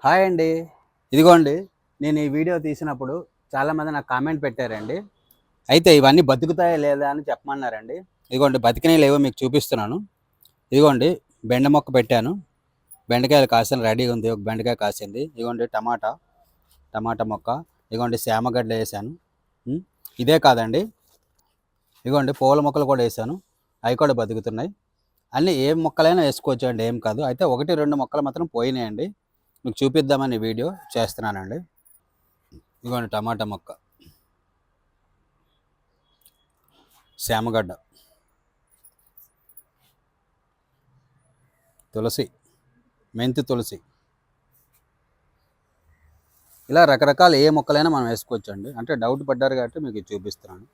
Hi అండి. ఇదిగోండి నేను ఈ వీడియో తీసినప్పుడు చాలామంది నాకు కామెంట్ పెట్టారండి. అయితే ఇవన్నీ బతుకుతాయా లేదా అని చెప్పమన్నారండి. ఇదిగోండి బతికినయి లేవో మీకు చూపిస్తున్నాను. ఇదిగోండి బెండ మొక్క పెట్టాను. బెండకాయలు కాసిన రెడీగా ఉంది. ఒక బెండకాయ కాసింది. ఇదిగోండి టమాటా మొక్క. ఇదిగోండి శామగడ్డ వేసాను. ఇదే కాదండి. ఇదిగోండి పూల మొక్కలు కూడా వేసాను. అవి కూడా బతుకుతున్నాయి. అన్నీ ఏ మొక్కలైనా వేసుకోవచ్చు అండి, ఏం కాదు. అయితే 1, 2 మొక్కలు మాత్రం పోయినాయండి. మీకు చూపిద్దామని వీడియో చేస్తున్నానండి. ఇదిగోండి టమాటా మొక్క, శామగడ్డ, తులసి, మెంతి తులసి, ఇలా రకరకాల ఏ మొక్కలైనా మనం వేసుకోవచ్చు అండి. అంటే డౌట్ పడ్డారు కాబట్టి మీకు చూపిస్తున్నాను.